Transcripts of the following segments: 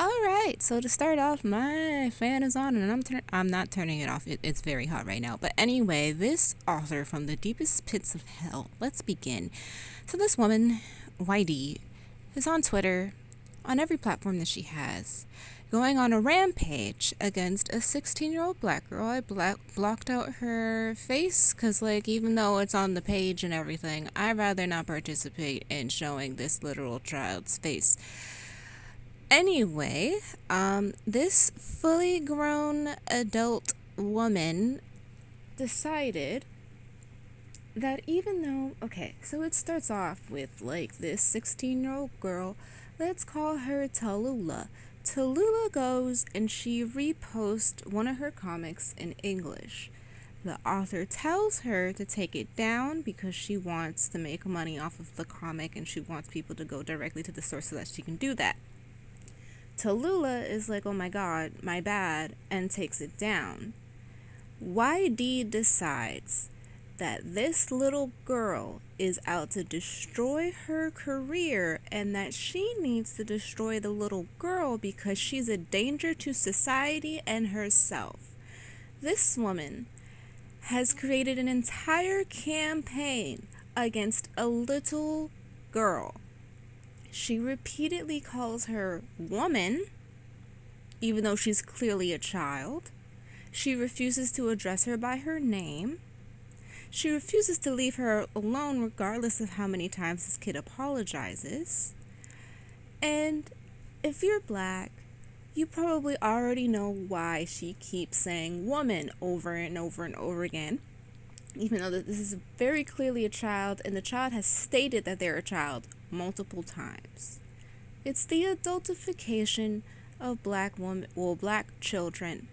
All right, so to start off, my fan is on, and I'm not turning it off. It's very hot right now. But anyway, this author from the deepest pits of hell. Let's begin. So this woman, YD, is on Twitter, on every platform that she has, going on a rampage against a 16-year-old black girl. I blocked out her face because, like, even though it's on the page and everything, I'd rather not participate in showing this literal child's face. Anyway, this fully grown adult woman decided that even though, okay, so it starts off with like this 16-year-old girl, let's call her Tallulah. Tallulah goes and she reposts one of her comics in English. The author tells her to take it down because she wants to make money off of the comic and she wants people to go directly to the source so that she can do that. Tallulah is like, oh my god, my bad, and takes it down. YD decides that this little girl is out to destroy her career and that she needs to destroy the little girl because she's a danger to society and herself. This woman has created an entire campaign against a little girl. She repeatedly calls her woman, even though she's clearly a child. She refuses to address her by her name. She refuses to leave her alone regardless of how many times this kid apologizes. And if you're black, you probably already know why she keeps saying woman over and over and over again, even though this is very clearly a child and the child has stated that they're a child multiple times. It's the adultification of black children,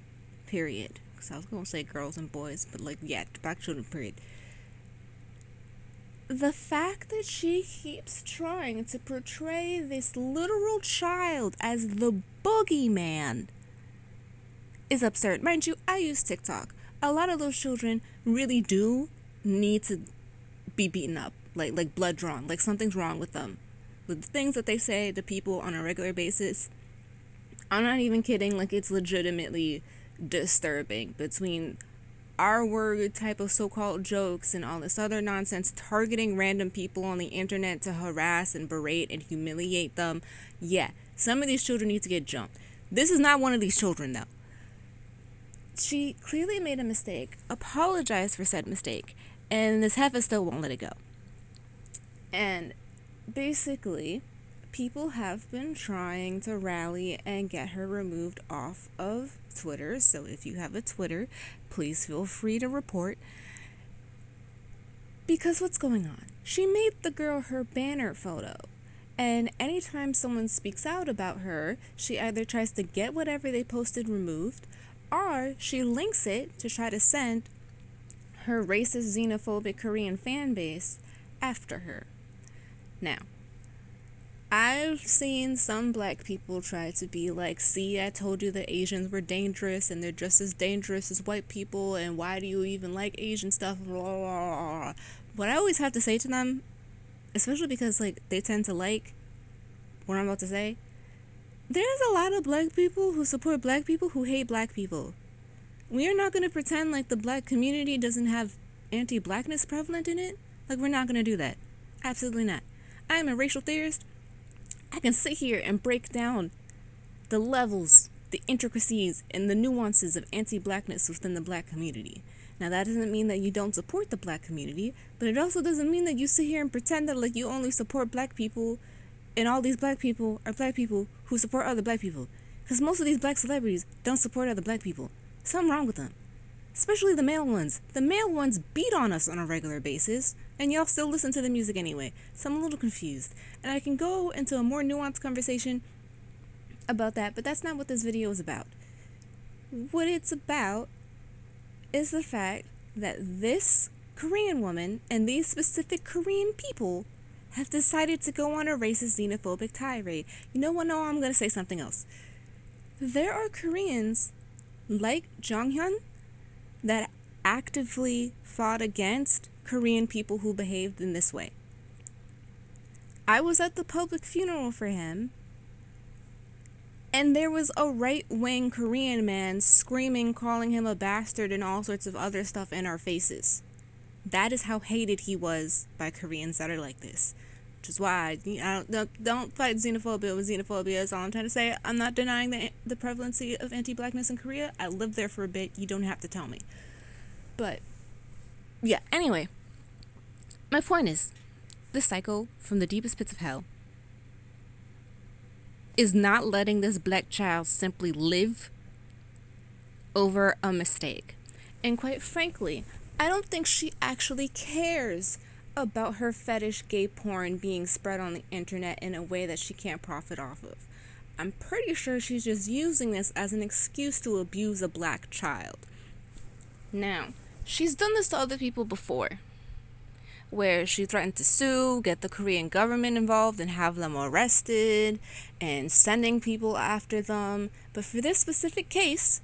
period. Because I was going to say girls and boys, but black children, period. The fact that she keeps trying to portray this literal child as the boogeyman is absurd. Mind you, I use TikTok. A lot of those children really do need to be beaten up, like blood drawn, like something's wrong with them. With the things that they say to people on a regular basis, I'm not even kidding, like it's legitimately disturbing. Between R-word type of so-called jokes and all this other nonsense, targeting random people on the internet to harass and berate and humiliate them. Yeah, some of these children need to get jumped. This is not one of these children, though. She clearly made a mistake, apologized for said mistake, and this heifer still won't let it go. And basically, people have been trying to rally and get her removed off of Twitter. So if you have a Twitter, please feel free to report. Because what's going on? She made the girl her banner photo. And anytime someone speaks out about her, she either tries to get whatever they posted removed, or she links it to try to send her racist, xenophobic Korean fan base after her. Now, I've seen some black people try to be like, see, I told you that Asians were dangerous and they're just as dangerous as white people, and why do you even like Asian stuff? Blah, blah, blah. What I always have to say to them, especially because they tend to like what I'm about to say, there's a lot of black people who support black people who hate black people. We are not going to pretend like the black community doesn't have anti-blackness prevalent in it. We're not going to do that. Absolutely not. I am a racial theorist. I can sit here and break down the levels, the intricacies, and the nuances of anti-blackness within the black community. Now, that doesn't mean that you don't support the black community, but it also doesn't mean that you sit here and pretend that you only support black people and all these black people are black people who support other black people. Because most of these black celebrities don't support other black people. Something wrong with them. Especially the male ones. The male ones beat on us on a regular basis, and y'all still listen to the music anyway. So I'm a little confused. And I can go into a more nuanced conversation about that, but that's not what this video is about. What it's about is the fact that this Korean woman and these specific Korean people have decided to go on a racist, xenophobic tirade. You know what? No, I'm going to say something else. There are Koreans like Jonghyun that actively fought against Korean people who behaved in this way. I was at the public funeral for him, And there was a right-wing Korean man screaming, calling him a bastard and all sorts of other stuff in our faces. That is how hated he was by Koreans that are like this. Which is why don't fight xenophobia with xenophobia is all I'm trying to say. I'm not denying the prevalency of anti-blackness in Korea. I lived there for a bit. You don't have to tell me. But, yeah, anyway. My point is, this psycho from the deepest pits of hell is not letting this black child simply live over a mistake. And quite frankly, I don't think she actually cares about her fetish gay porn being spread on the internet in a way that she can't profit off of. I'm pretty sure she's just using this as an excuse to abuse a black child. Now, she's done this to other people before, where she threatened to sue, get the Korean government involved and have them arrested, and sending people after them. But for this specific case,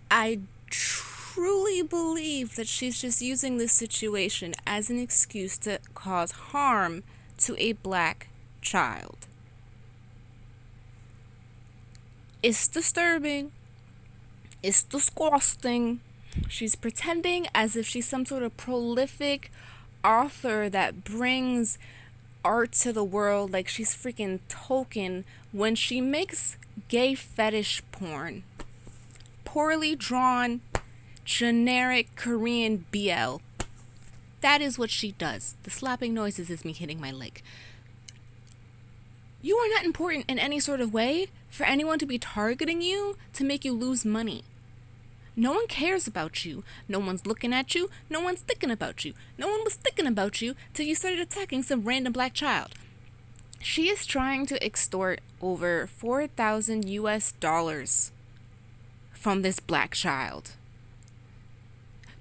I truly believe that she's just using this situation as an excuse to cause harm to a black child. It's disturbing. It's disgusting. She's pretending as if she's some sort of prolific author that brings art to the world, like she's freaking Tolkien, when she makes gay fetish porn. Poorly drawn, generic Korean BL. That is what she does. The slapping noises is me hitting my leg. You are not important in any sort of way for anyone to be targeting you to make you lose money. No one cares about you. No one's looking at you. No one's thinking about you. No one was thinking about you till you started attacking some random black child. She is trying to extort over $4,000 US from this black child.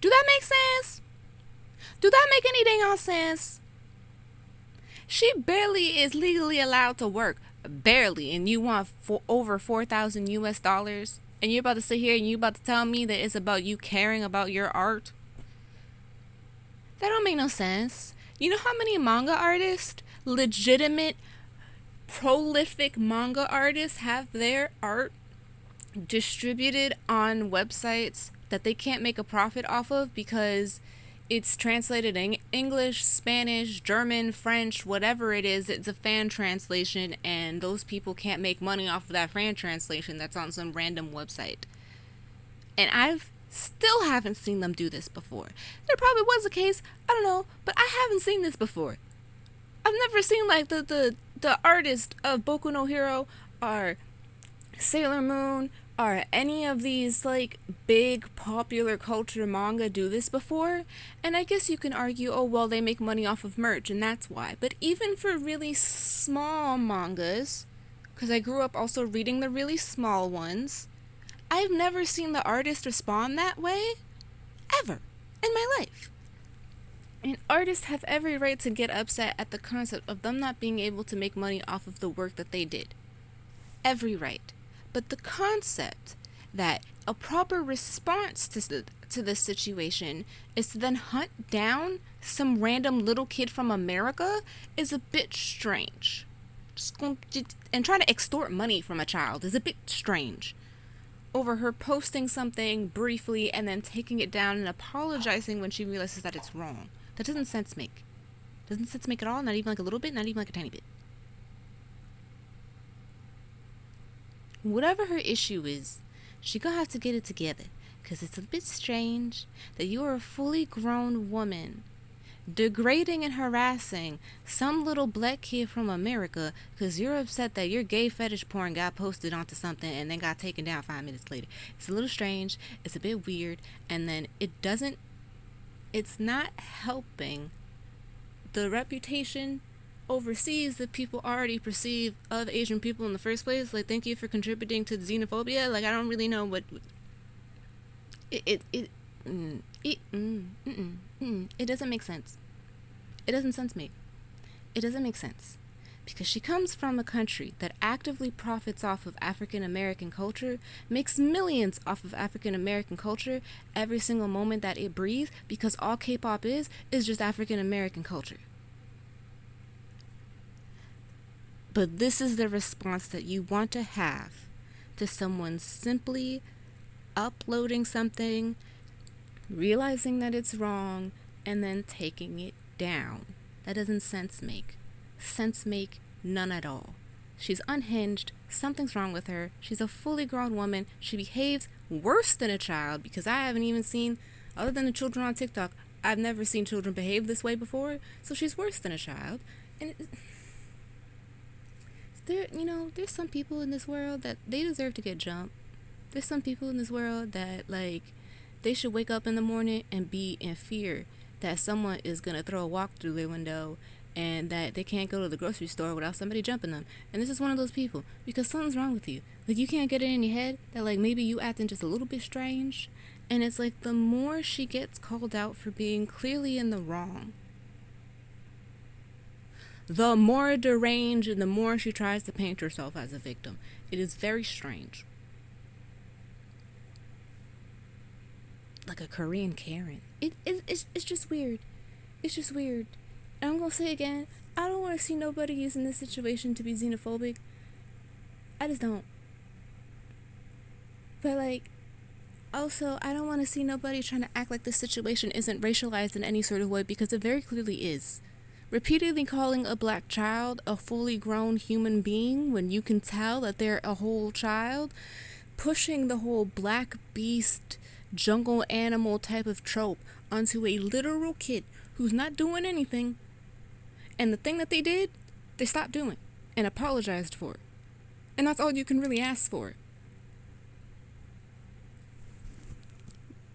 Do that make sense? Do that make any dang on sense? She barely is legally allowed to work. Barely. And you want over $4,000 US? And you're about to sit here and you're about to tell me that it's about you caring about your art? That don't make no sense. You know how many manga artists, legitimate, prolific manga artists, have their art distributed on websites that they can't make a profit off of because it's translated in English, Spanish, German, French, whatever it is. It's a fan translation, and those people can't make money off of that fan translation that's on some random website. And I've still haven't seen them do this before. There probably was a case, I don't know, but I haven't seen this before. I've never seen like the artist of Boku no Hero or Sailor Moon or any of these like big popular culture manga do this before. And I guess you can argue, oh well, they make money off of merch and that's why. But even for really small mangas, because I grew up also reading the really small ones, I've never seen the artist respond that way ever in my life. And artists have every right to get upset at the concept of them not being able to make money off of the work that they did. Every right. But the concept that a proper response to this situation is to then hunt down some random little kid from America is a bit strange. And trying to extort money from a child is a bit strange. Over her posting something briefly and then taking it down and apologizing when she realizes that it's wrong. That doesn't sense make. Doesn't sense make at all, not even like a little bit, not even like a tiny bit. Whatever her issue is, she gonna have to get it together, because it's a bit strange that you are a fully grown woman degrading and harassing some little black kid from America because you're upset that your gay fetish porn got posted onto something and then got taken down 5 minutes later. It's a little strange, it's a bit weird, and then it's not helping the reputation overseas that people already perceive of Asian people in the first place. Like, thank you for contributing to xenophobia. Like, I don't really know what it doesn't make sense. It doesn't sense me. It doesn't make sense. Because she comes from a country that actively profits off of African American culture, makes millions off of African American culture every single moment that it breathes, because all K-pop is just African American culture. But this is the response that you want to have to someone simply uploading something, realizing that it's wrong, and then taking it down. That doesn't sense make. Sense make none at all. She's unhinged. Something's wrong with her. She's a fully grown woman. She behaves worse than a child, because I haven't even seen, other than the children on TikTok, I've never seen children behave this way before. So she's worse than a child. And there's some people in this world that they deserve to get jumped. There's some people in this world that, like, they should wake up in the morning and be in fear that someone is going to throw a walk through their window and that they can't go to the grocery store without somebody jumping them. And this is one of those people, because something's wrong with you. Like, you can't get it in your head that, like, maybe you acting just a little bit strange. And it's like, the more she gets called out for being clearly in the wrong, the more deranged and the more she tries to paint herself as a victim. It is very strange. Like a Korean Karen. It's just weird. It's just weird. And I'm going to say again, I don't want to see nobody using this situation to be xenophobic. I just don't. But, like, also, I don't want to see nobody trying to act like this situation isn't racialized in any sort of way, because it very clearly is. Repeatedly calling a black child a fully grown human being when you can tell that they're a whole child, pushing the whole black beast, jungle animal type of trope onto a literal kid who's not doing anything, and the thing that they did, they stopped doing and apologized for it. And that's all you can really ask for.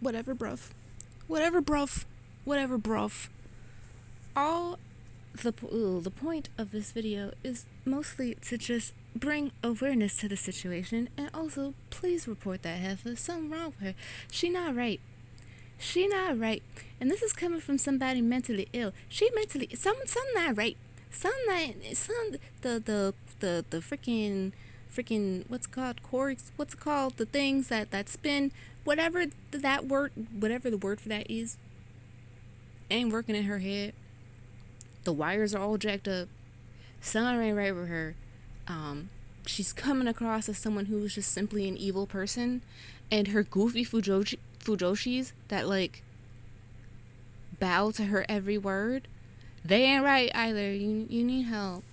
Whatever, bruv. Whatever, bruv. Whatever, bruv. All the point of this video is mostly to just bring awareness to the situation, and also please report that heifer. Something wrong with her. She not right. She not right. And this is coming from somebody mentally ill. She mentally something not right. The freaking what's it called? Corks, what's it called? The things that spin, whatever the word for that is, ain't working in her head. The wires are all jacked up. Something ain't right with her. She's coming across as someone who is just simply an evil person, and her goofy fujoshis that, like, bow to her every word, they ain't right either. You need help.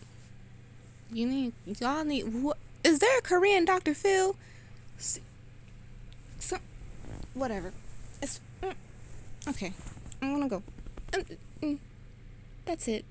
Y'all need, what is there a Korean Dr. Phil? So whatever. It's okay. I'm gonna go. That's it.